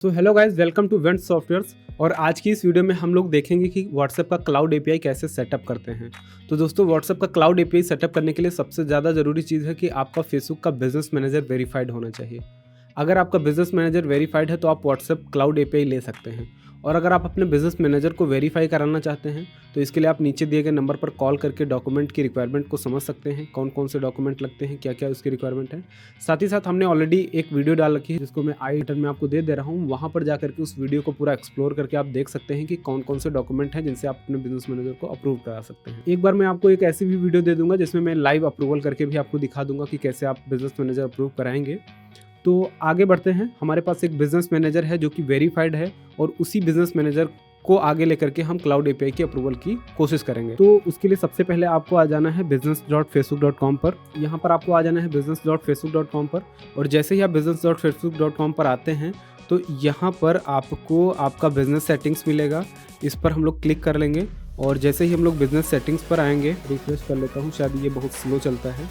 तो hello guys, welcome to Vent Softwares. और आज की इस वीडियो में हम लोग देखेंगे कि व्हाट्सएप का क्लाउड एपीआई कैसे सेटअप करते हैं। तो दोस्तों, व्हाट्सएप का क्लाउड एपीआई सेटअप करने के लिए सबसे ज़्यादा ज़रूरी चीज़ है कि आपका फेसबुक का बिजनेस मैनेजर वेरीफाइड होना चाहिए। अगर आपका बिजनेस मैनेजर वेरीफाइड है तो आप व्हाट्सएप क्लाउड एपीआई ले सकते हैं। और अगर आप अपने बिजनेस मैनेजर को वेरीफाई कराना चाहते हैं तो इसके लिए आप नीचे दिए गए नंबर पर कॉल करके डॉक्यूमेंट की रिक्वायरमेंट को समझ सकते हैं, कौन कौन से डॉक्यूमेंट लगते हैं, क्या क्या उसकी रिक्वायरमेंट है। साथ ही साथ हमने ऑलरेडी एक वीडियो डाल रखी है जिसको मैं आई बटन में आपको दे रहा हूँ, वहाँ पर जा करके उस वीडियो को पूरा एक्सप्लोर करके आप देख सकते हैं कि कौन कौन से डॉक्यूमेंट हैं जिनसे आप अपने बिजनेस मैनेजर को अप्रूव करा सकते हैं। एक बार मैं आपको एक ऐसी भी वीडियो दे दूंगा जिसमें मैं लाइव अप्रूवल करके भी आपको दिखा दूंगा कि कैसे आप बिजनेस मैनेजर अप्रूव कराएंगे। तो आगे बढ़ते हैं। हमारे पास एक बिजनेस मैनेजर है जो कि वेरीफाइड है और उसी बिजनेस मैनेजर को आगे लेकर के हम क्लाउड एपीआई की अप्रूवल की कोशिश करेंगे। तो उसके लिए सबसे पहले आपको आ जाना है business.facebook.com पर। यहाँ पर आपको आ जाना है business.facebook.com पर। और जैसे ही आप business.facebook.com पर आते हैं तो यहाँ पर आपको आपका बिजनेस सेटिंग्स मिलेगा। इस पर हम लोग क्लिक कर लेंगे और जैसे ही हम लोग बिजनेस सेटिंग्स पर आएंगे, रिफ्रेश कर लेता हूँ, शायद ये बहुत स्लो चलता है।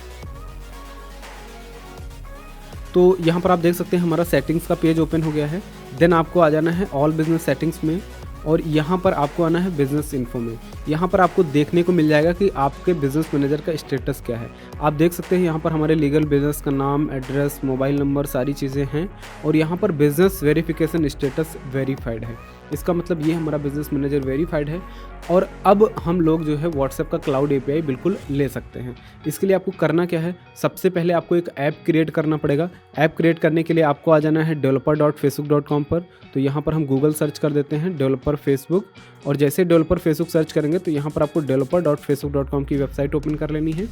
तो यहाँ पर आप देख सकते हैं हमारा सेटिंग्स का पेज ओपन हो गया है। देन आपको आ जाना है ऑल बिजनेस सेटिंग्स में और यहाँ पर आपको आना है बिजनेस इन्फो में। यहाँ पर आपको देखने को मिल जाएगा कि आपके बिजनेस मैनेजर का स्टेटस क्या है। आप देख सकते हैं यहाँ पर हमारे लीगल बिजनेस का नाम, एड्रेस, मोबाइल नंबर, सारी चीज़ें हैं। और यहाँ पर बिजनेस वेरिफिकेशन स्टेटस वेरीफाइड है। इसका मतलब ये हमारा बिजनेस मैनेजर वेरीफाइड है और अब हम लोग जो है व्हाट्सएप का क्लाउड एपीआई बिल्कुल ले सकते हैं। इसके लिए आपको करना क्या है, सबसे पहले आपको एक ऐप क्रिएट करना पड़ेगा। ऐप क्रिएट करने के लिए आपको आ जाना है developer.facebook.com पर। तो यहाँ पर हम गूगल सर्च कर देते हैं डेवलपर फेसबुक, और जैसे डेवलपर फेसबुक सर्च करेंगे तो यहाँ पर आपको developer.facebook.com की वेबसाइट ओपन कर लेनी है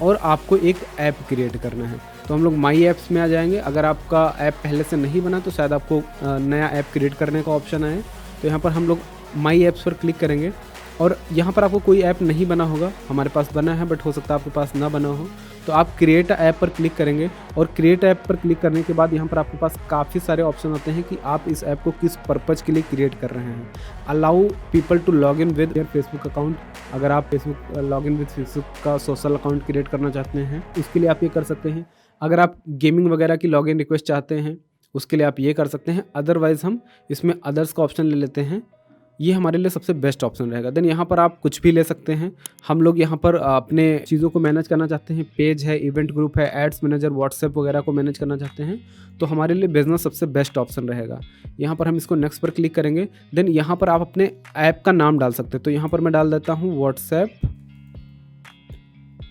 और आपको एक ऐप क्रिएट करना है। तो हम लोग माई ऐप्स में आ जाएंगे। अगर आपका ऐप पहले से नहीं बना तो शायद आपको नया ऐप क्रिएट करने का ऑप्शन आए। तो यहाँ पर हम लोग माई ऐप्स पर क्लिक करेंगे और यहाँ पर आपको कोई ऐप नहीं बना होगा, हमारे पास बना है बट हो सकता है आपके पास ना बना हो। तो आप क्रिएट ऐप पर क्लिक करेंगे और क्रिएट ऐप पर क्लिक करने के बाद यहाँ पर आपके पास काफ़ी सारे ऑप्शन आते हैं कि आप इस ऐप को किस पर्पज़ के लिए क्रिएट कर रहे हैं। Allow people to log in with your Facebook account. अगर आप Facebook log in with Facebook का सोशल अकाउंट क्रिएट करना चाहते हैं उसके लिए आप ये कर सकते हैं। अगर आप गेमिंग वगैरह की लॉग इन रिक्वेस्ट चाहते हैं उसके लिए आप ये कर सकते हैं। अदरवाइज़ हम इसमें अदर्स का ऑप्शन ले लेते हैं, ये हमारे लिए सबसे बेस्ट ऑप्शन रहेगा। देन यहाँ पर आप कुछ भी ले सकते हैं। हम लोग यहाँ पर अपने चीज़ों को मैनेज करना चाहते हैं, पेज है, इवेंट ग्रुप है, एड्स मैनेजर, व्हाट्सएप वगैरह को मैनेज करना चाहते हैं तो हमारे लिए बिजनेस सबसे बेस्ट ऑप्शन रहेगा। यहाँ पर हम इसको नेक्स्ट पर क्लिक करेंगे। देन यहाँ पर आप अपने ऐप का नाम डाल सकते हैं। तो यहाँ पर मैं डाल देता हूँ व्हाट्सएप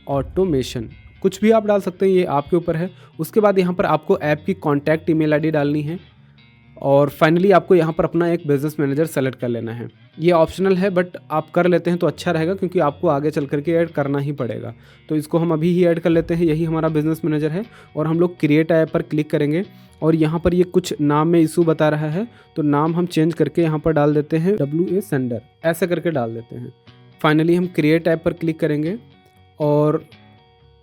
ऑटोमेशन। कुछ भी आप डाल सकते हैं, ये आपके ऊपर है। उसके बाद यहाँ पर आपको ऐप की कॉन्टैक्ट ईमेल आईडी डालनी है और फाइनली आपको यहाँ पर अपना एक बिजनेस मैनेजर सेलेक्ट कर लेना है। ये ऑप्शनल है बट आप कर लेते हैं तो अच्छा रहेगा क्योंकि आपको आगे चल करके ऐड करना ही पड़ेगा। तो इसको हम अभी ही ऐड कर लेते हैं। यही हमारा बिजनेस मैनेजर है और हम लोग क्रिएट ऐप पर क्लिक करेंगे और यहाँ पर ये कुछ नाम में इशू बता रहा है तो नाम हम चेंज करके यहाँ पर डाल देते हैं WA सेंडर, ऐसे करके डाल देते हैं। फाइनली हम क्रिएट ऐप पर क्लिक करेंगे और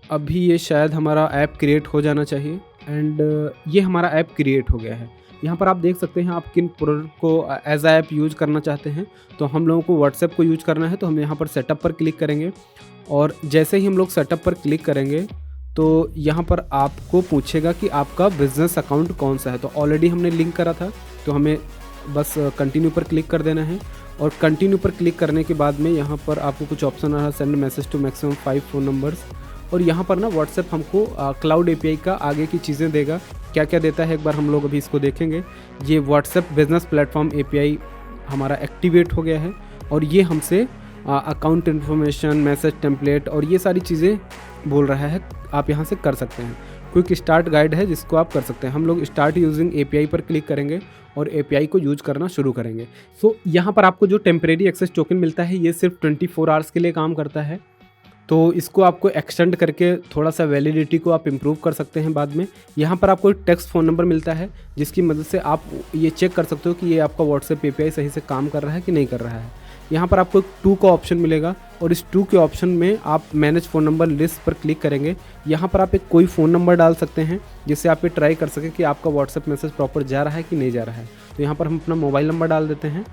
अभी ये शायद हमारा ऐप क्रिएट हो जाना चाहिए एंड ये हमारा ऐप क्रिएट हो गया है। यहाँ पर आप देख सकते हैं आप किन प्रोडक्ट को एज आ ऐप यूज करना चाहते हैं। तो हम लोगों को व्हाट्सएप को यूज करना है तो हम यहाँ पर सेटअप पर क्लिक करेंगे और जैसे ही हम लोग सेटअप पर क्लिक करेंगे तो यहाँ पर आपको पूछेगा कि आपका बिजनेस अकाउंट कौन सा है। तो ऑलरेडी हमने लिंक करा था तो हमें बस कंटिन्यू पर क्लिक कर देना है और कंटिन्यू पर क्लिक करने के बाद में यहाँ पर आपको कुछ ऑप्शन आ रहा है, send message to maximum 5 phone numbers. और यहाँ पर ना व्हाट्सएप हमको क्लाउड एपीआई का आगे की चीज़ें देगा। क्या क्या देता है एक बार हम लोग अभी इसको देखेंगे। ये व्हाट्सएप बिजनेस प्लेटफॉर्म एपीआई हमारा एक्टिवेट हो गया है और ये हमसे अकाउंट इन्फॉर्मेशन, मैसेज टेम्पलेट और ये सारी चीज़ें बोल रहा है, आप यहाँ से कर सकते हैं। क्विक स्टार्ट गाइड है जिसको आप कर सकते हैं। हम लोग स्टार्ट यूजिंग एपीआई पर क्लिक करेंगे और एपीआई को यूज करना शुरू करेंगे। सो यहाँ पर आपको जो टेम्परेरी एक्सेस टोकन मिलता है ये सिर्फ 24 आवर्स के लिए काम करता है। तो इसको आपको एक्सटेंड करके थोड़ा सा वैलिडिटी को आप इम्प्रूव कर सकते हैं बाद में। यहाँ पर आपको एक टेक्स्ट फ़ोन नंबर मिलता है जिसकी मदद से आप ये चेक कर सकते हो कि ये आपका व्हाट्सएप एपीआई सही से काम कर रहा है कि नहीं कर रहा है। यहाँ पर आपको एक 2 का ऑप्शन मिलेगा और इस 2 के ऑप्शन में आप मैनेज फ़ोन नंबर लिस्ट पर क्लिक करेंगे। यहाँ पर आप एक कोई फ़ोन नंबर डाल सकते हैं जिससे आप ये ट्राई कर सकें कि आपका व्हाट्सएप मैसेज प्रॉपर जा रहा है कि नहीं जा रहा है। तो यहाँ पर हम अपना मोबाइल नंबर डाल देते हैं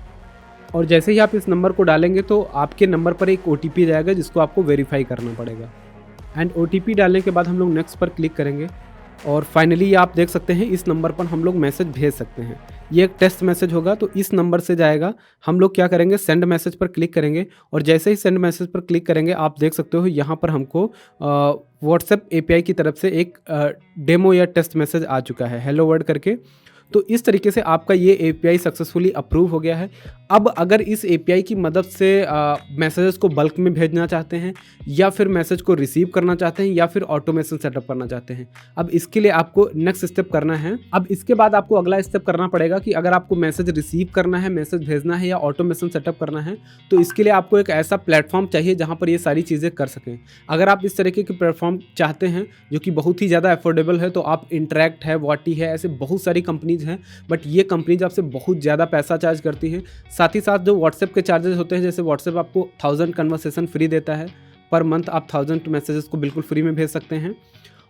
और जैसे ही आप इस नंबर को डालेंगे तो आपके नंबर पर एक OTP जाएगा जिसको आपको वेरीफाई करना पड़ेगा। एंड OTP डालने के बाद हम लोग नेक्स्ट पर क्लिक करेंगे और फाइनली आप देख सकते हैं इस नंबर पर हम लोग मैसेज भेज सकते हैं। ये एक टेस्ट मैसेज होगा, तो इस नंबर से जाएगा। हम लोग क्या करेंगे, सेंड मैसेज पर क्लिक करेंगे और जैसे ही सेंड मैसेज पर क्लिक करेंगे आप देख सकते हो यहाँ पर हमको व्हाट्सएप एपीआई की तरफ से एक डेमो या टेस्ट मैसेज आ चुका है, हेलो वर्ल्ड करके। तो इस तरीके से आपका ये एपीआई सक्सेसफुली अप्रूव हो गया है। अब अगर इस एपीआई की मदद से मैसेजेस को बल्क में भेजना चाहते हैं या फिर मैसेज को रिसीव करना चाहते हैं या फिर ऑटोमेशन सेटअप करना चाहते हैं, अब इसके लिए आपको नेक्स्ट स्टेप करना है। अब इसके बाद आपको अगला स्टेप करना पड़ेगा कि अगर आपको मैसेज रिसीव करना है, मैसेज भेजना है या ऑटोमेशन सेटअप करना है, तो इसके लिए आपको एक ऐसा प्लेटफॉर्म चाहिए जहाँ पर ये सारी चीज़ें कर सकें। अगर आप इस तरीके के प्लेटफॉर्म चाहते हैं जो कि बहुत ही ज़्यादा अफोर्डेबल है, तो आप इंटरैक्ट है, वॉटी है, ऐसे बहुत सारी कंपनीज हैं, बट ये कंपनीज आपसे बहुत ज़्यादा पैसा चार्ज करती है। साथ ही साथ जो व्हाट्सएप के चार्जेस होते हैं, जैसे व्हाट्सएप आपको 1000 कन्वर्सेशन फ्री देता है, पर मंथ आप 1000 मैसेजेस को बिल्कुल फ्री में भेज सकते हैं।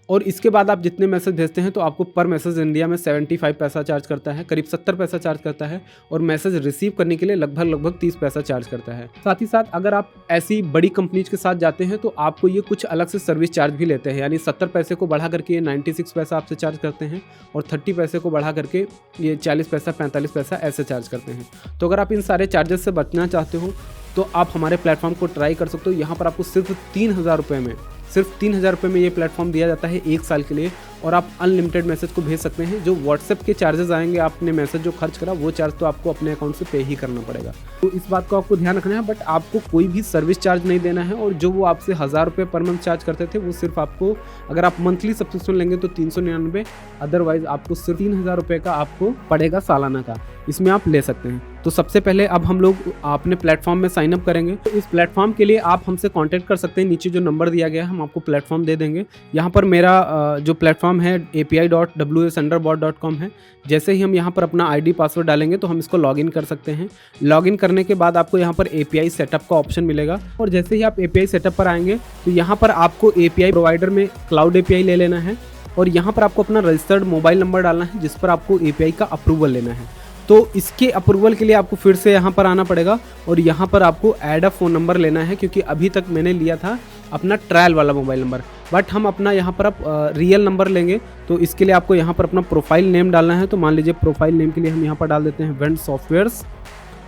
और इसके बाद आप जितने मैसेज भेजते हैं तो आपको पर मैसेज इंडिया में 75 पैसा चार्ज करता है, करीब 70 पैसा चार्ज करता है, और मैसेज रिसीव करने के लिए लगभग 30 पैसा चार्ज करता है। साथ ही साथ अगर आप ऐसी बड़ी कंपनीज के साथ जाते हैं तो आपको ये कुछ अलग से सर्विस चार्ज भी लेते हैं, यानी 70 पैसे को बढ़ा करके ये 96 पैसा आपसे चार्ज करते हैं और 30 पैसे को बढ़ा करके ये 40 पैसा 45 पैसा ऐसे चार्ज करते हैं। तो अगर आप इन सारे चार्जेस से बचना चाहते हो तो आप हमारे प्लेटफॉर्म को ट्राई कर सकते हो। यहाँ पर आपको सिर्फ 3000 रुपये में, सिर्फ 3000 रुपये में ये प्लेटफॉर्म दिया जाता है 1 साल के लिए, और आप अनलिमिटेड मैसेज को भेज सकते हैं। जो व्हाट्सएप के चार्जेस आएंगे, आपने मैसेज जो खर्च करा वो चार्ज तो आपको अपने अकाउंट से पे ही करना पड़ेगा। तो इस बात को आपको ध्यान रखना है, बट आपको कोई भी सर्विस चार्ज नहीं देना है। और जो वो आपसे 1000 रुपये पर मंथ चार्ज करते थे, वो सिर्फ आपको, अगर आप मंथली सब्सक्रिप्शन लेंगे तो 399, अदरवाइज आपको सिर्फ 3000 रुपये का आपको पड़ेगा सालाना का, इसमें आप ले सकते हैं। तो सबसे पहले अब हम लोग अपने प्लेटफॉर्म में साइन अप करेंगे। तो इस प्लेटफॉर्म के लिए आप हमसे कांटेक्ट कर सकते हैं, नीचे जो नंबर दिया गया है हम आपको प्लेटफॉर्म दे देंगे। यहाँ पर मेरा जो प्लेटफॉर्म है api.wsunderbot.com है। जैसे ही हम यहाँ पर अपना आईडी पासवर्ड डालेंगे तो हम इसको लॉगिन कर सकते हैं। लॉगिन करने के बाद आपको यहाँ पर एपीआई सेटअप का ऑप्शन मिलेगा, और जैसे ही आप एपीआई सेटअप पर आएंगे तो यहाँ पर आपको एपीआई प्रोवाइडर में क्लाउड एपीआई ले लेना है, और यहाँ पर आपको अपना रजिस्टर्ड मोबाइल नंबर डालना है जिस पर आपको एपीआई का अप्रूवल लेना है। तो इसके अप्रूवल के लिए आपको फिर से यहाँ पर आना पड़ेगा और यहाँ पर आपको ऐड अ फ़ोन नंबर लेना है, क्योंकि अभी तक मैंने लिया था अपना ट्रायल वाला मोबाइल नंबर, बट हम अपना यहाँ पर अब रियल नंबर लेंगे। तो इसके लिए आपको यहाँ पर अपना प्रोफाइल नेम डालना है। तो मान लीजिए प्रोफाइल नेम के लिए हम यहाँ पर डाल देते हैं वेंट सॉफ्टवेयर्स।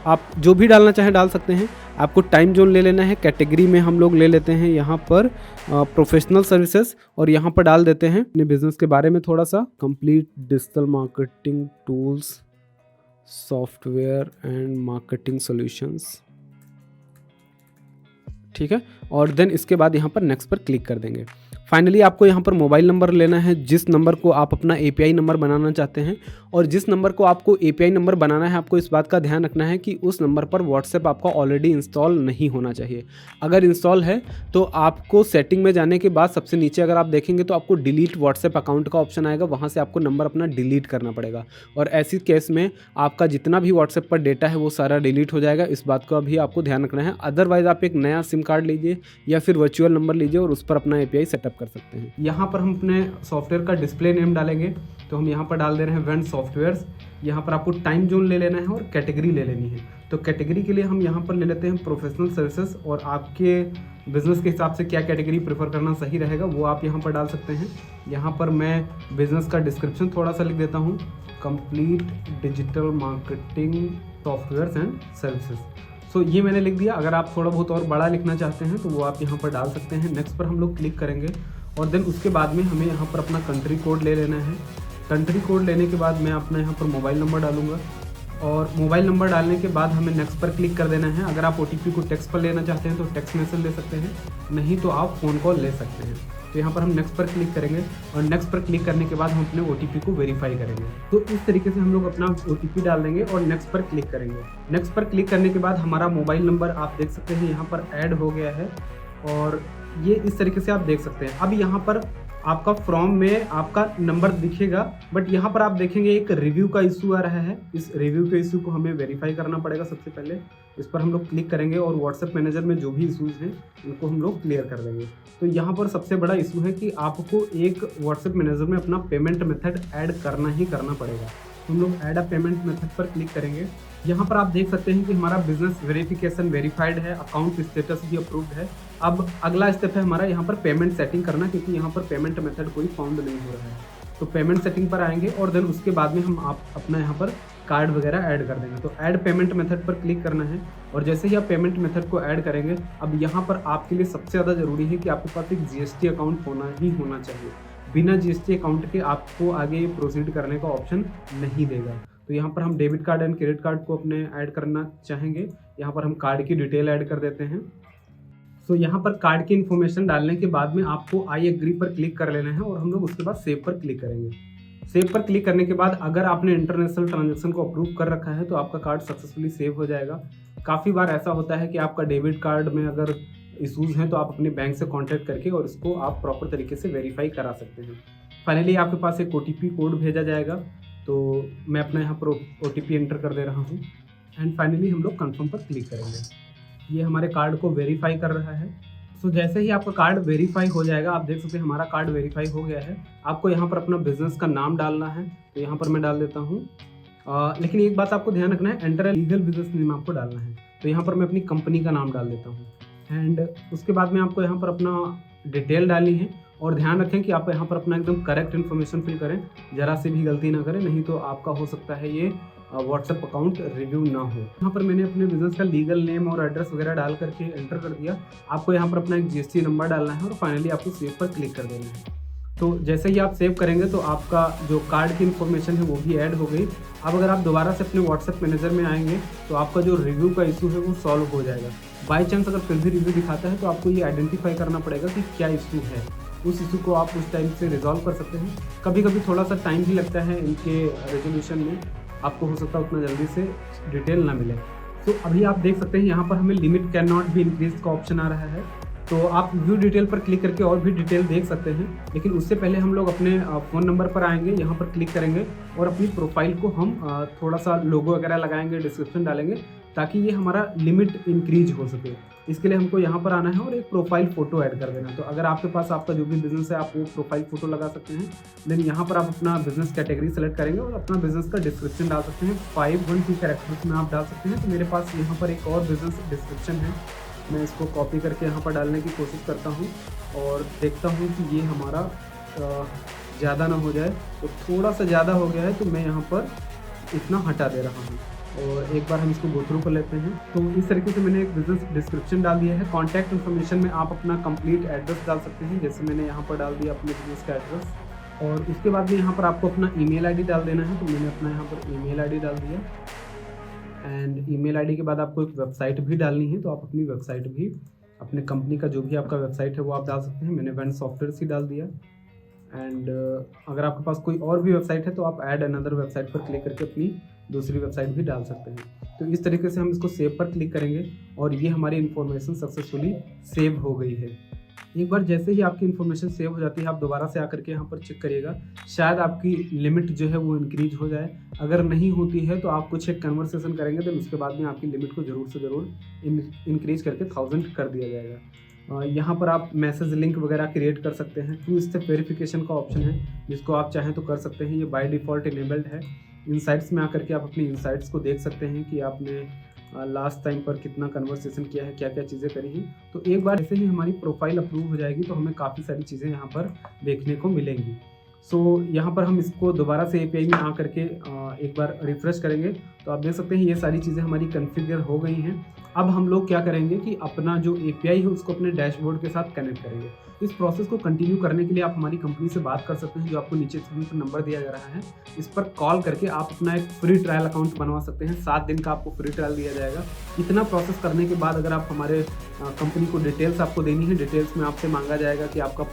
आप जो भी डालना चाहें डाल सकते हैं। आपको टाइम जोन ले लेना है, कैटेगरी में हम लोग ले लेते हैं यहाँ पर प्रोफेशनल सर्विसेज, और यहाँ पर डाल देते हैं अपने बिजनेस के बारे में थोड़ा सा, complete digital marketing tools, software and marketing solutions, ठीक है। और देन इसके बाद यहाँ पर नेक्स्ट पर क्लिक कर देंगे। फाइनली आपको यहाँ पर मोबाइल नंबर लेना है जिस नंबर को आप अपना एपीआई नंबर बनाना चाहते हैं, और जिस नंबर को आपको एपीआई नंबर बनाना है आपको इस बात का ध्यान रखना है कि उस नंबर पर व्हाट्सएप आपका ऑलरेडी इंस्टॉल नहीं होना चाहिए। अगर इंस्टॉल है तो आपको सेटिंग में जाने के बाद सबसे नीचे अगर आप देखेंगे तो आपको डिलीट व्हाट्सएप अकाउंट का ऑप्शन आएगा, वहाँ से आपको नंबर अपना डिलीट करना पड़ेगा, और ऐसी केस में आपका जितना भी व्हाट्सएप पर डेटा है वो सारा डिलीट हो जाएगा। इस बात का भी आपको ध्यान रखना है। अदरवाइज आप एक नया सिम कार्ड लीजिए या फिर वर्चुअल नंबर लीजिए और उस पर अपना एपीआई सेटअप कर सकते हैं। यहाँ पर हम अपने सॉफ्टवेयर का डिस्प्ले नेम डालेंगे, तो हम यहाँ पर डाल दे रहे हैं वेंट सॉफ्टवेयर्स। यहाँ पर आपको टाइम जोन ले लेना है और कैटेगरी ले लेनी है। तो कैटेगरी के लिए हम यहाँ पर ले लेते हैं प्रोफेशनल सर्विसेज, और आपके बिजनेस के हिसाब से क्या कैटेगरी प्रेफर करना सही रहेगा वो आप यहाँ पर डाल सकते हैं। यहाँ पर मैं बिजनेस का डिस्क्रिप्शन थोड़ा सा लिख देता हूँ, complete digital marketing softwares and services. So ये मैंने लिख दिया। अगर आप थोड़ा बहुत और बड़ा लिखना चाहते हैं तो वो आप यहाँ पर डाल सकते हैं। नेक्स्ट पर हम लोग क्लिक करेंगे, और देन उसके बाद में हमें यहाँ पर अपना कंट्री कोड ले लेना है। कंट्री कोड लेने के बाद मैं अपना यहाँ पर मोबाइल नंबर डालूंगा, और मोबाइल नंबर डालने के बाद हमें नेक्स्ट पर क्लिक कर देना है। अगर आप ओटीपी को टेक्स्ट पर लेना चाहते हैं तो टेक्स्ट मैसेज ले सकते हैं, नहीं तो आप फ़ोन कॉल ले सकते हैं। तो यहाँ पर हम नेक्स्ट पर क्लिक करेंगे, और नेक्स्ट पर क्लिक करने के बाद हम अपने ओटीपी को वेरीफाई करेंगे। तो इस तरीके से हम लोग अपना ओटीपी डाल देंगे और नेक्स्ट पर क्लिक करेंगे। नेक्स्ट पर क्लिक करने के बाद हमारा मोबाइल नंबर आप देख सकते हैं यहाँ पर ऐड हो गया है, और ये इस तरीके से आप देख सकते हैं। अब यहाँ पर आपका फॉर्म में आपका नंबर दिखेगा, बट यहाँ पर आप देखेंगे एक रिव्यू का इशू आ रहा है। इस रिव्यू के इशू को हमें वेरीफाई करना पड़ेगा। सबसे पहले इस पर हम लोग क्लिक करेंगे और व्हाट्सएप मैनेजर में जो भी इशूज़ हैं उनको हम लोग क्लियर कर देंगे। तो यहाँ पर सबसे बड़ा इशू है कि आपको एक व्हाट्सएप मैनेजर में अपना पेमेंट मेथड ऐड करना ही करना पड़ेगा। हम लोग ऐड अ पेमेंट मेथड पर क्लिक करेंगे। यहाँ पर आप देख सकते हैं कि हमारा बिजनेस वेरिफिकेशन वेरीफाइड है, अकाउंट स्टेटस भी अप्रूव्ड है। अब अगला स्टेप है हमारा यहाँ पर पेमेंट सेटिंग करना, क्योंकि यहाँ पर पेमेंट मेथड कोई फाउंड नहीं हो रहा है। तो पेमेंट सेटिंग पर आएंगे और देन उसके बाद में हम आप अपना यहाँ पर कार्ड वगैरह ऐड कर देंगे। तो ऐड पेमेंट मेथड पर क्लिक करना है और जैसे ही आप पेमेंट मेथड को ऐड करेंगे, अब यहाँ पर आपके लिए सबसे ज़्यादा ज़रूरी है कि आपके पास एक जीएसटी अकाउंट होना ही होना चाहिए। बिना जीएसटी अकाउंट के आपको आगे प्रोसीड करने का ऑप्शन नहीं देगा। तो यहाँ पर हम debit card and credit card को अपने ऐड करना चाहेंगे। यहाँ पर हम कार्ड की डिटेल ऐड कर देते हैं। तो यहाँ पर कार्ड की इन्फॉर्मेशन डालने के बाद में आपको आई एग्री पर क्लिक कर लेना है और हम लोग उसके बाद सेव पर क्लिक करेंगे। सेव पर क्लिक करने के बाद अगर आपने इंटरनेशनल ट्रांजैक्शन को अप्रूव कर रखा है तो आपका कार्ड सक्सेसफुली सेव हो जाएगा। काफ़ी बार ऐसा होता है कि आपका डेबिट कार्ड में अगर इशूज़ हैं तो आप अपने बैंक से कांटेक्ट करके और इसको आप प्रॉपर तरीके से वेरीफाई करा सकते हैं। फाइनली आपके पास एक OTP कोड भेजा जाएगा, तो मैं अपना यहाँ पर OTP एंटर कर दे रहा हूँ एंड फाइनली हम लोग कंफर्म पर क्लिक करेंगे। ये हमारे कार्ड को वेरीफाई कर रहा है। सो जैसे ही आपका कार्ड वेरीफाई हो जाएगा, आप देख सकते हैं हमारा कार्ड वेरीफाई हो गया है। आपको यहाँ पर अपना बिजनेस का नाम डालना है, तो यहाँ पर मैं डाल देता हूँ। लेकिन एक बात आपको ध्यान रखना है, एंटर लीगल बिजनेस नेम आपको डालना है। तो यहाँ पर मैं अपनी कंपनी का नाम डाल देता हूँ एंड उसके बाद में आपको यहाँ पर अपना डिटेल डालनी है और ध्यान रखें कि आप यहाँ पर अपना एकदम करेक्ट इन्फॉर्मेशन फिल करें, ज़रा से भी गलती ना करें, नहीं तो आपका हो सकता है ये व्हाट्सएप अकाउंट रिव्यू ना हो। यहाँ पर मैंने अपने बिजनेस का लीगल नेम और एड्रेस वगैरह डाल करके एंटर कर दिया। आपको यहाँ पर अपना एक GST नंबर डालना है और फाइनली आपको सेव पर क्लिक कर देना है। तो जैसे ही आप सेव करेंगे तो आपका जो कार्ड की इन्फॉर्मेशन है वो भी ऐड हो गई। अब अगर आप दोबारा से अपने व्हाट्सएप मैनेजर में आएंगे तो आपका जो रिव्यू का इशू है वो सॉल्व हो जाएगा। बाई चांस अगर फिर भी रिव्यू दिखाता है तो आपको ये आइडेंटिफाई करना पड़ेगा कि क्या इशू है। उस इशू को आप उस टाइम से रिजॉल्व कर सकते हैं। कभी कभी थोड़ा सा टाइम भी लगता है इनके रेजोल्यूशन में, आपको हो सकता है उतना जल्दी से डिटेल ना मिले। तो अभी आप देख सकते हैं यहाँ पर हमें limit can not be increase का ऑप्शन आ रहा है। तो आप व्यू डिटेल पर क्लिक करके और भी डिटेल देख सकते हैं, लेकिन उससे पहले हम लोग अपने फ़ोन नंबर पर आएंगे, यहाँ पर क्लिक करेंगे और अपनी प्रोफाइल को हम थोड़ा सा लोगो वगैरह लगाएंगे, डिस्क्रिप्शन डालेंगे ताकि ये हमारा लिमिट इंक्रीज हो सके। इसके लिए हमको यहाँ पर आना है और एक प्रोफाइल फ़ोटो ऐड कर देना। तो अगर आपके पास आपका जो भी बिजनेस है आप वो प्रोफाइल फ़ोटो लगा सकते हैं। देन यहाँ पर आप अपना बिजनेस कैटेगरी सेलेक्ट करेंगे और अपना बिजनेस का डिस्क्रिप्शन डाल सकते हैं। 512 कैरेक्टर्स में आप डाल सकते हैं। तो मेरे पास यहाँ पर एक और बिजनेस डिस्क्रिप्शन है, मैं इसको कॉपी करके यहाँ पर डालने की कोशिश करता हूँ और देखता हूँ कि ये हमारा ज़्यादा ना हो जाए। तो थोड़ा सा ज़्यादा हो गया है तो मैं यहाँ पर इतना हटा दे रहा हूँ और एक बार हम इसको गो थ्रू कर लेते हैं। तो इस तरीके से मैंने एक बिजनेस डिस्क्रिप्शन डाल दिया है। कॉन्टैक्ट इन्फॉर्मेशन में आप अपना कंप्लीट एड्रेस डाल सकते हैं, जैसे मैंने यहाँ पर डाल दिया अपने बिजनेस का एड्रेस। और उसके बाद में यहाँ पर आपको अपना ईमेल आईडी डाल देना है। तो मैंने अपना यहाँ पर ईमेल आईडी डाल दिया एंड ईमेल आईडी के बाद आपको एक वेबसाइट भी डालनी है। तो आप अपनी वेबसाइट भी, अपने कंपनी का जो भी आपका वेबसाइट है वो आप डाल सकते हैं। मैंने वेंट सॉफ्टवेयर ही डाल दिया एंड अगर आपके पास कोई और भी वेबसाइट है तो आप ऐड अनदर वेबसाइट पर क्लिक करके अपनी दूसरी वेबसाइट भी डाल सकते हैं। तो इस तरीके से हम इसको सेव पर क्लिक करेंगे और ये हमारी इन्फॉर्मेशन सक्सेसफुली सेव हो गई है। एक बार जैसे ही आपकी इन्फॉर्मेशन सेव हो जाती है, आप दोबारा से आकर के यहाँ पर चेक करिएगा, शायद आपकी लिमिट जो है वो इंक्रीज हो जाए। अगर नहीं होती है तो आप कुछ एक कन्वर्सेशन करेंगे, तो उसके बाद में आपकी लिमिट को ज़रूर से ज़रूर इंक्रीज करके 1000 कर दिया जाएगा। यहाँ पर आप मैसेज लिंक वगैरह क्रिएट कर सकते हैं। 2 स्टेप वेरिफिकेशन का ऑप्शन है, जिसको आप चाहें तो कर सकते हैं। ये बाय डिफ़ॉल्ट इनेबल्ड है। इनसाइट्स में आकर के आप अपनी इनसाइट्स को देख सकते हैं कि आपने लास्ट टाइम पर कितना कन्वर्सेशन किया है, क्या क्या चीज़ें करी हैं। तो एक बार जैसे ही हमारी प्रोफाइल अप्रूव हो जाएगी तो हमें काफ़ी सारी चीज़ें यहाँ पर देखने को मिलेंगी। सो यहाँ पर हम इसको दोबारा से API में आ करके एक बार रिफ्रेश करेंगे तो आप देख सकते हैं ये सारी चीज़ें हमारी कॉन्फ़िगर हो गई हैं। अब हम लोग क्या करेंगे कि अपना जो API है उसको अपने डैशबोर्ड के साथ कनेक्ट करेंगे। इस प्रोसेस को कंटिन्यू करने के लिए आप हमारी कंपनी से बात कर सकते हैं, जो आपको नीचे स्क्रीन पर नंबर दिया जा रहा है। इस पर कॉल करके आप अपना एक फ्री ट्रायल अकाउंट बनवा सकते हैं। 7 दिन का आपको फ्री ट्रायल दिया जाएगा। इतना प्रोसेस करने के बाद अगर आप हमारे कंपनी को डिटेल्स आपको देनी है, डिटेल्स में आपसे मांगा जाएगा कि आपका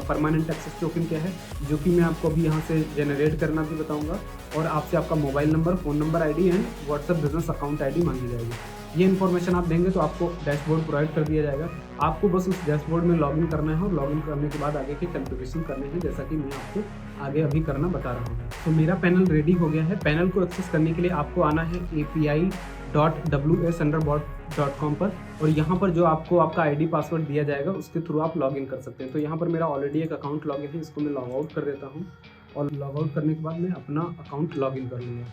परमानेंट एक्सेस टोकन क्या है, जो कि मैं आपको अभी यहाँ से जनरेट करना भी बताऊँगा। और आपसे आपका mobile number, phone number ID and WhatsApp business account ID मांगी जाएगी। ये इन्फॉर्मेशन आप देंगे तो आपको डैशबोर्ड प्रोवाइड कर दिया जाएगा। आपको बस उस डैशबोर्ड में लॉगिन करना है और लॉगिन करने के बाद आगे के कॉन्फ़िगरेशन करने हैं, जैसा कि मैं आपको आगे अभी करना बता रहा हूँ। तो मेरा पैनल रेडी हो गया है। पैनल को एक्सेस करने के लिए आपको आना है api.ws_bot.com पर और यहाँ पर जो आपको आपका ID पासवर्ड दिया जाएगा उसके थ्रू आप लॉगिन कर सकते हैं। तो यहाँ पर मेरा ऑलरेडी एक अकाउंट लॉगिन है, इसको मैं लॉग आउट कर देता हूँ और लॉग आउट करने के बाद मैं अपना अकाउंट लॉगिन कर लूँगा।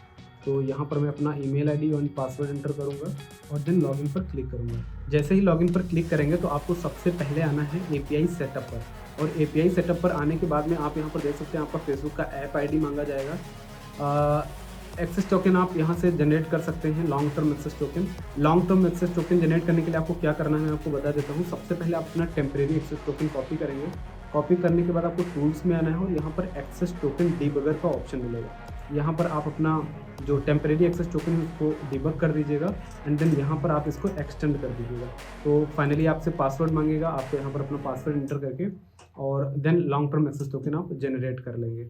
तो यहाँ पर मैं अपना ईमेल ID और पासवर्ड एंटर करूँगा और देन लॉगिन पर क्लिक करूँगा। जैसे ही लॉगिन पर क्लिक करेंगे तो आपको सबसे पहले आना है API सेटअप पर। और API सेटअप पर आने के बाद में आप यहाँ पर देख सकते हैं आपका फेसबुक का ऐप ID मांगा जाएगा। एक्सेस टोकन आप यहाँ से जनरेट कर सकते हैं, long term access token. Long term access token generate करने के लिए आपको क्या करना है मैं आपको बता देता हूँ। सबसे पहले आप अपना टेम्परेरी एक्सेस टोकन कॉपी करेंगे। कॉपी करने के बाद आपको टूल्स में आना है और यहाँ पर एक्सेस टोकन डिबगर का ऑप्शन मिलेगा। यहाँ पर आप अपना जो टेम्परेरी एक्सेस टोकन है उसको डिबग कर दीजिएगा एंड देन यहाँ पर आप इसको एक्सटेंड कर दीजिएगा। तो फाइनली आपसे पासवर्ड मांगेगा, आपको यहाँ पर अपना पासवर्ड इंटर करके और then long term access token आप जनरेट कर लेंगे।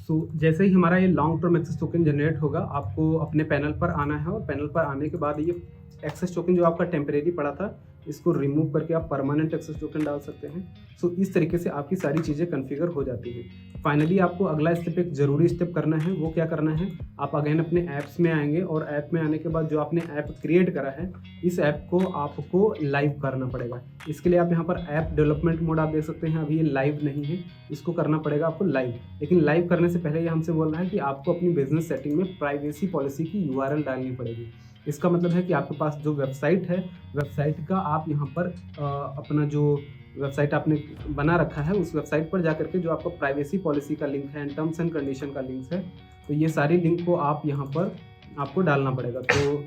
जैसे ही हमारा ये long term access token generate होगा, आपको अपने पैनल पर आना है और पैनल पर आने के बाद ये एक्सेस टोकन जो आपका टेम्परेरी पड़ा था इसको रिमूव करके आप परमानेंट एक्सेस टोकन डाल सकते हैं। इस तरीके से आपकी सारी चीज़ें कॉन्फ़िगर हो जाती हैं। फाइनली आपको अगला स्टेप, एक ज़रूरी स्टेप करना है। वो क्या करना है, आप अगेन अपने ऐप्स में आएंगे और ऐप में आने के बाद जो आपने ऐप क्रिएट करा है इस ऐप को आपको लाइव करना पड़ेगा। इसके लिए आप यहाँ पर ऐप डेवलपमेंट मोड आप देख सकते हैं, अभी ये लाइव नहीं है, इसको करना पड़ेगा आपको लाइव। लेकिन लाइव करने से पहले ये हमसे बोल रहा है कि आपको अपनी बिजनेस सेटिंग में प्राइवेसी पॉलिसी की URL डालनी पड़ेगी। इसका मतलब है कि आपके पास जो वेबसाइट है, वेबसाइट का आप यहाँ पर अपना जो वेबसाइट आपने बना रखा है उस वेबसाइट पर जा करके जो आपका प्राइवेसी पॉलिसी का लिंक है एंड टर्म्स एंड कंडीशन का लिंक है, तो ये सारी लिंक को आप यहाँ पर आपको डालना पड़ेगा। तो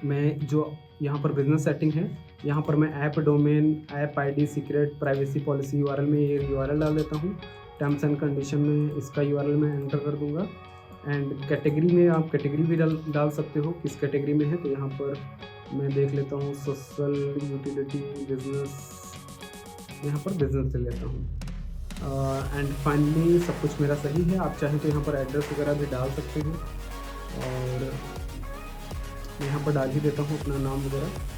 मैं जो यहाँ पर बिजनेस सेटिंग है, यहाँ पर मैं app domain, app ID, secret, privacy policy URL में ये URL डाल देता हूँ। टर्म्स एंड कंडीशन में इसका URL मैं एंटर कर दूँगा एंड कैटेगरी में आप कैटेगरी भी डाल सकते हो, किस कैटेगरी में है। तो यहाँ पर मैं देख लेता हूँ सोशल, यूटिलिटी, बिजनेस, यहाँ पर बिजनेस ले लेता हूँ एंड फाइनली सब कुछ मेरा सही है। आप चाहें तो यहाँ पर एड्रेस वगैरह भी डाल सकते हैं और मैं यहाँ पर डाल ही देता हूँ अपना नाम वगैरह।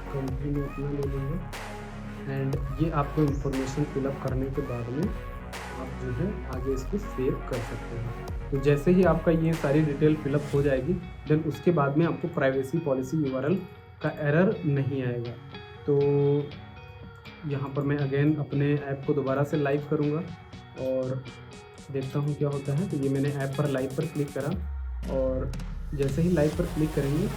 कंपनी में अपना ले लूँगा एंड ये आपको इन्फॉर्मेशन फिलअप करने के बाद में आप जो है आगे इसको सेव कर सकते हैं। तो जैसे ही आपका ये सारी डिटेल फिलअप हो जाएगी देन उसके बाद में आपको प्राइवेसी पॉलिसी URL का एरर नहीं आएगा। तो यहाँ पर मैं अगेन अपने ऐप को दोबारा से लाइव करूँगा और देखता हूँ क्या होता है। तो ये मैंने ऐप पर लाइव पर क्लिक करा और जैसे ही लाइव पर क्लिक करेंगे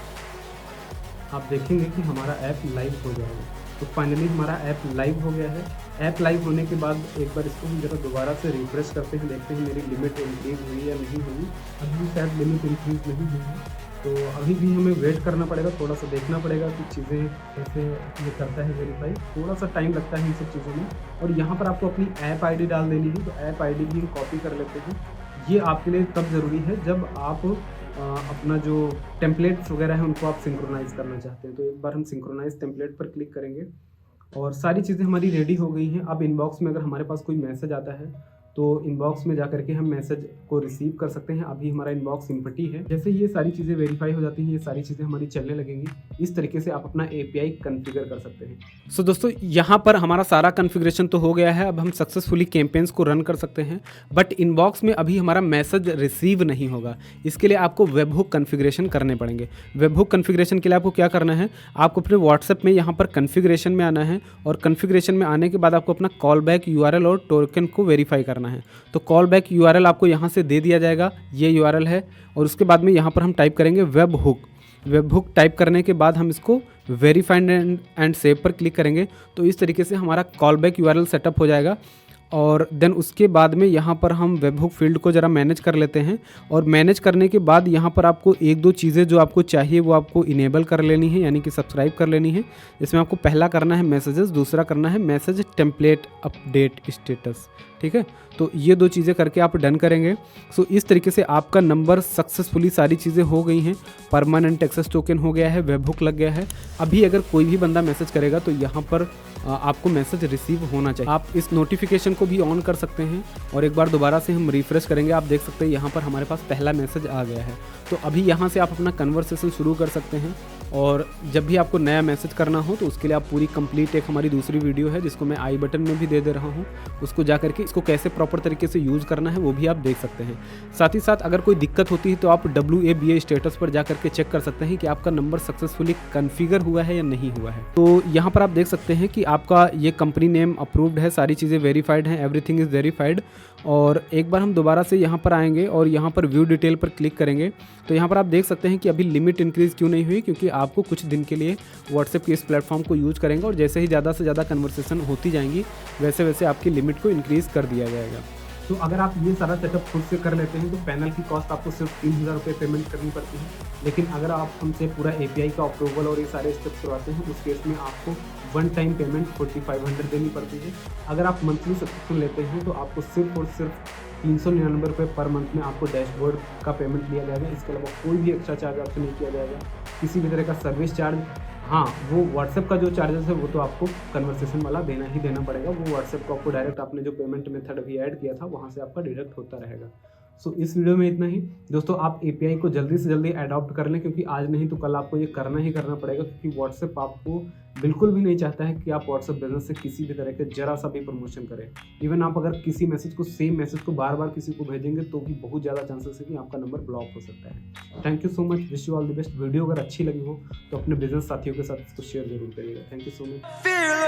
आप देखेंगे कि हमारा ऐप लाइव हो जाएगा। तो फाइनली हमारा ऐप लाइव हो गया है। ऐप लाइव होने के बाद एक बार इसको हम जरा दोबारा से रिफ्रेश करते हैं, देखते हैं मेरी लिमिट इंक्रीज हुई या नहीं हुई। अभी शायद लिमिट इंक्रीज नहीं हुई है, तो अभी भी हमें वेट करना पड़ेगा, थोड़ा सा देखना पड़ेगा कि चीज़ें कैसे ये करता है वेरीफाई। थोड़ा सा टाइम लगता है इन सब चीज़ों में। और यहाँ पर आपको अपनी ऐप ID डाल देनी है, तो ऐप ID भी हम कॉपी कर लेते हैं। ये आपके लिए तब ज़रूरी है जब आप अपना जो टेम्पलेट्स वगैरह है उनको आप सिंक्रोनाइज़ करना चाहते हैं। तो एक बार हम सिंक्रोनाइज टेम्पलेट पर क्लिक करेंगे और सारी चीज़ें हमारी रेडी हो गई हैं। अब इनबॉक्स में अगर हमारे पास कोई मैसेज आता है तो इनबॉक्स में जाकर के हम मैसेज को रिसीव कर सकते हैं। अभी हमारा इनबॉक्स एम्प्टी है। जैसे ये सारी चीज़ें वेरीफाई हो जाती हैं, ये सारी चीज़ें हमारी चलने लगेंगी। इस तरीके से आप अपना API कॉन्फ़िगर कर सकते हैं। सो दोस्तों, यहाँ पर हमारा सारा कॉन्फ़िगरेशन तो हो गया है। अब हम सक्सेसफुली कैंपेन्स को रन कर सकते हैं, बट इनबॉक्स में अभी हमारा मैसेज रिसीव नहीं होगा। इसके लिए आपको वेब हुक कॉन्फ़िगरेशन करने पड़ेंगे। वेब हुक कॉन्फ़िगरेशन के लिए आपको क्या करना है, आपको अपने व्हाट्सएप में यहाँ पर कॉन्फ़िगरेशन में आना है और कॉन्फ़िगरेशन में आने के बाद आपको अपना कॉल बैक URL और टोकन को वेरीफाई करना है। तो कॉल बैक URL आपको यहाँ से दे दिया जाएगा, ये URL है। और उसके बाद में यहाँ पर हम टाइप करेंगे web hook. Web hook type करने के बाद हम इसको वेरीफाइड एंड सेव पर क्लिक करेंगे। तो इस तरीके से हमारा कॉल बैक URL सेटअप हो जाएगा। और देन उसके बाद में यहाँ पर हम वेब हुक फील्ड को ज़रा मैनेज कर लेते हैं। और मैनेज करने के बाद यहाँ पर आपको एक दो चीज़ें जो आपको चाहिए वो आपको इनेबल कर लेनी है, यानी कि सब्सक्राइब कर लेनी है। इसमें आपको पहला करना है मैसेजेस, दूसरा करना है मैसेज टेम्पलेट अपडेट स्टेटस। ठीक है, तो ये दो चीज़ें करके आप डन करेंगे। सो इस तरीके से आपका नंबर सक्सेसफुली सारी चीज़ें हो गई हैं। परमानेंट एक्सेस टोकन हो गया है, वेब हुक लग गया है। अभी अगर कोई भी बंदा मैसेज करेगा तो यहाँ पर आपको मैसेज रिसीव होना चाहिए। आप इस नोटिफिकेशन को भी ऑन कर सकते हैं और एक बार दोबारा से हम रिफ्रेश करेंगे। आप देख सकते हैं यहाँ पर हमारे पास पहला मैसेज आ गया है। तो अभी यहाँ से आप अपना कन्वर्सेशन शुरू कर सकते हैं और जब भी आपको नया मैसेज करना हो तो उसके लिए आप पूरी कंप्लीट एक हमारी दूसरी वीडियो है जिसको मैं आई बटन में भी दे रहा हूँ, उसको जा करके इसको कैसे प्रॉपर तरीके से यूज़ करना है वो भी आप देख सकते हैं। साथ ही साथ अगर कोई दिक्कत होती है तो आप WABA स्टेटस पर जा करके चेक कर सकते हैं कि आपका नंबर सक्सेसफुली कन्फिगर हुआ है या नहीं हुआ है। तो यहाँ पर आप देख सकते हैं कि आपका ये कंपनी नेम अप्रूव्ड है, सारी चीज़ें वेरीफाइड हैं, एवरीथिंग इज़ वेरीफाइड। और एक बार हम दोबारा से यहाँ पर आएंगे और यहाँ पर व्यू डिटेल पर क्लिक करेंगे तो यहाँ पर आप देख सकते हैं कि अभी लिमिट इंक्रीज़ क्यों नहीं हुई, क्योंकि आपको कुछ दिन के लिए व्हाट्सएप के इस प्लेटफॉर्म को यूज़ करेंगे और जैसे ही ज़्यादा से ज़्यादा कन्वर्सेशन होती जाएंगी वैसे वैसे आपकी लिमिट को इंक्रीज़ कर दिया जाएगा। तो अगर आप ये सारा सेटअप खुद से कर लेते हैं तो पैनल की कॉस्ट आपको सिर्फ 3000 रुपये पेमेंट करनी पड़ती है। लेकिन अगर आप हमसे पूरा API का अप्रूवल और ये सारे स्टेप्स करवाते हैं उस केस में आपको वन टाइम पेमेंट 4500 देनी पड़ती है। अगर आप मंथली सब्सक्रिप्शन लेते हैं तो आपको सिर्फ और सिर्फ 399 रुपये पर मंथ में आपको डैशबोर्ड का पेमेंट दिया जाएगा। इसके अलावा कोई भी एक्स्ट्रा चार्ज आपसे नहीं किया जाएगा, किसी भी तरह का सर्विस चार्ज। हाँ, वो व्हाट्सएप का जो चार्जेस है वो तो आपको कन्वर्सेशन वाला देना ही देना पड़ेगा। वो व्हाट्सएप को आपको डायरेक्ट आपने जो पेमेंट मेथड भी ऐड किया था वहाँ से आपका डिडक्ट होता रहेगा। सो इस वीडियो में इतना ही दोस्तों। आप API को जल्दी से जल्दी अडॉप्ट कर लें, क्योंकि आज नहीं तो कल आपको ये करना ही करना पड़ेगा, क्योंकि व्हाट्सएप आपको बिल्कुल भी नहीं चाहता है कि आप व्हाट्सएप बिजनेस से किसी भी तरह के जरा सा भी प्रमोशन करें। इवन आप अगर किसी मैसेज को सेम मैसेज को बार बार किसी को भेजेंगे तो भी बहुत ज़्यादा चांसेस है कि आपका नंबर ब्लॉक हो सकता है। Thank you so much, wish you all the best. Video अगर अच्छी लगी हो तो अपने बिजनेस साथियों के साथ इसको शेयर जरूर करिएगा। Thank you so much.